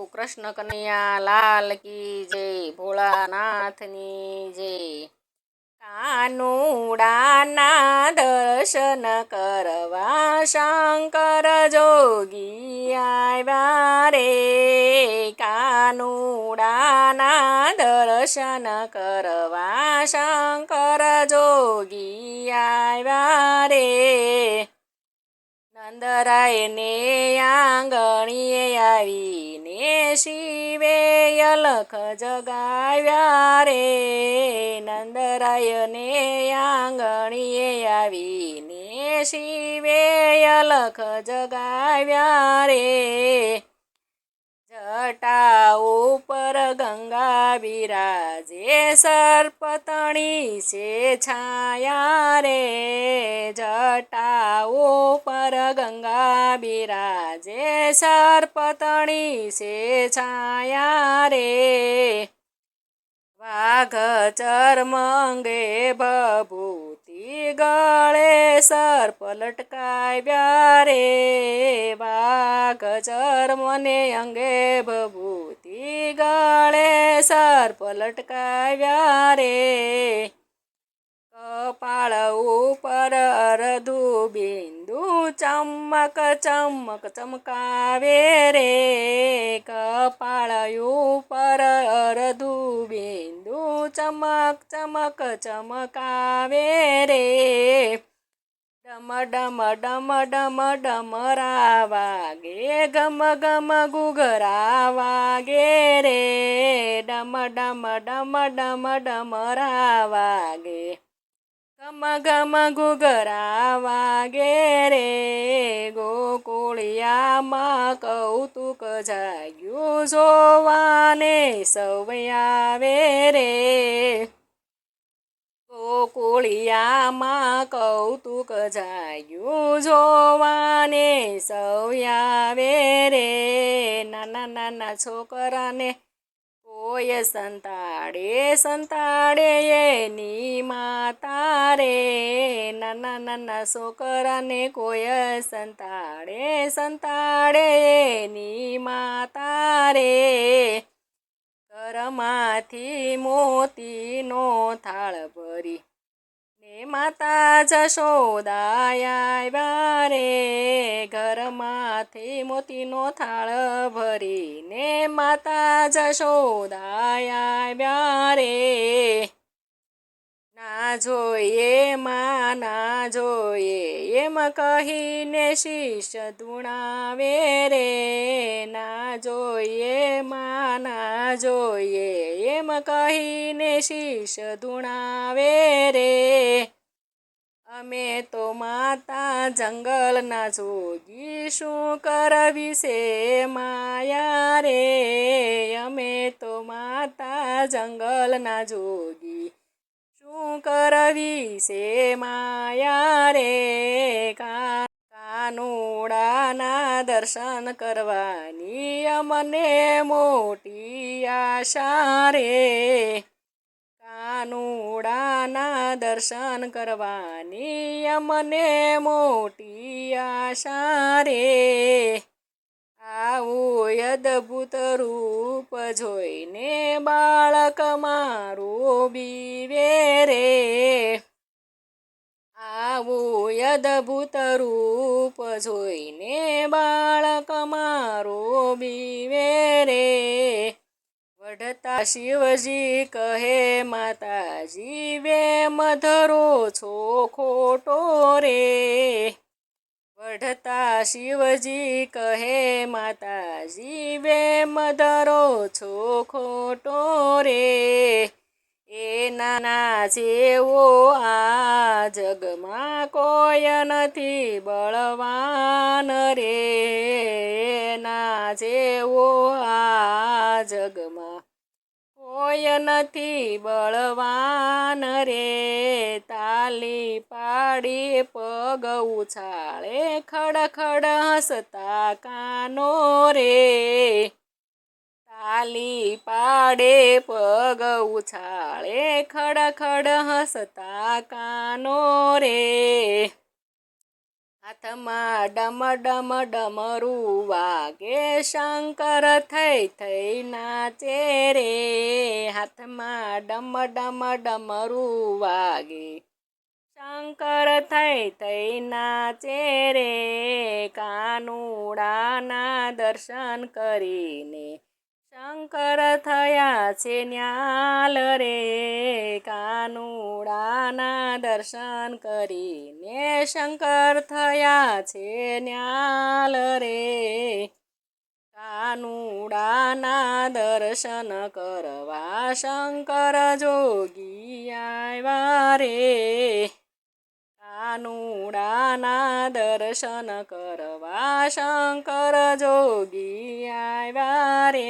કૃષ્ણ કનૈયા લાલ કી જય, ભોળાનાથની જય। કાનુડાના દર્શન કરવા શંકર જોગી આવ્યા રે। કાનુડાના દર્શન કરવા શંકર જોગી આવ્યા રે। નંદરાયને આંગણીએ આવીને શિવે અલખ જગાવ્યા રે। નંદરાયને આંગણીએ આવીને શિવે અલખ જગાવ્યા રે। જટા ઉપર ગંગા બિરાજે સર્પતણી છે છાયા રે। જટા ઉપર ગંગા બિરાજે સર્પતણી છે છાયા રે। વાઘ ચર્મ અંગે ભભૂતિ ગળે સર્પ લટકાવ્યા રે। વાઘ ચર્મને અંગે ભભૂતિ ગળે સર્પ લટકાવ્યા રે। કપાળ ઉપર અર્ધુ બિંદુ ચમક ચમક ચમકાવે રે। કપાળ ઉપર અર્ધુ બિંદુ ચમક ચમક ચમકાવે રે। ડમ ડમ ડમ ડમ ડમરા વાગે ગમ ગમ ઘૂઘરા વાગે રે। ડમ ડમ ડમ ડમ ડમરા વાગે ગમ ગમ ઘૂઘરા વાગે રે। ગોકુળિયામાં કૌતુક જાગ્યું જોવાને સૌ આવે રે। ગોકુળિયામાં કૌતુક જાગ્યું જોવાને સૌ આવે રે। નાના નાના છોકરાને કોઈ સંતાડે સંતાડે એની માતા રે। નાના નાના છોકરાને કોઈ સંતાડે સંતાડે એની માતા રે। ઘરમાંથી મોતીનો થાળ ભરી ને માતા જશોદા આવ્યા રે। ઘરમાંથી મોતીનો થાળ ભરીને માતા જશોદા આવ્યા રે। ના જોઈએ માં ના જોઈએ એમ કહીને શીશ ધૂણાવે રે। ના જોઈએ માં ના જોઈએ એમ કહીને શીશ ધૂણાવે રે। અમે તો માતા જંગલના જોગી શું કરવી છે માયા રે। અમે તો માતા જંગલના જોગી શું કરવી છે માયા રે। કાનુડાના દર્શન કરવાની અમને મોટી આશા રે। કાનુડાના દર્શન કરવાની અમને મોટી આશા રે। આવું અદ્ભુત રૂપ જોઈને બાળક મારું બીવે રે। આવું અદ્ભુત રૂપ જોઈને બાળક મારું બીવે રે। વઢતા શિવજી કહે માતાજી વેમ ધરો છો ખોટો રે। વઢતા શિવજી કહે માતાજી વેમ ધરો છો ખોટો રે। એના જેવો આ જગમાં કોઈ નથી બળવાન રે। એના જેવો આ જગમાં કોઈ નથી બળવાન રે। તાલી પાડી પગ ઉછાળે ખડખડ હસતા કાનો રે। તાલી પાડે પગ ઉછાળે ખડખડ હસતા કાનો રે। હાથમાં ડમ ડમ ડમરું વાગે શંકર થઈ થઈ નાચે રે હાથમાં ડમ ડમ ડમરું વાગે શંકર થઈ થઈ નાચે રે કાનુડાના દર્શન કરીને શંકર થયા છે ન્યાલ રે કાનુડાના દર્શન કરીને શંકર થયા છે ન્યાલ રે કાનુડાના દર્શન કરવા શંકર જોગી આવ્યા રે કાનુડાના દર્શન કરવા શંકર જોગી આવ્યા રે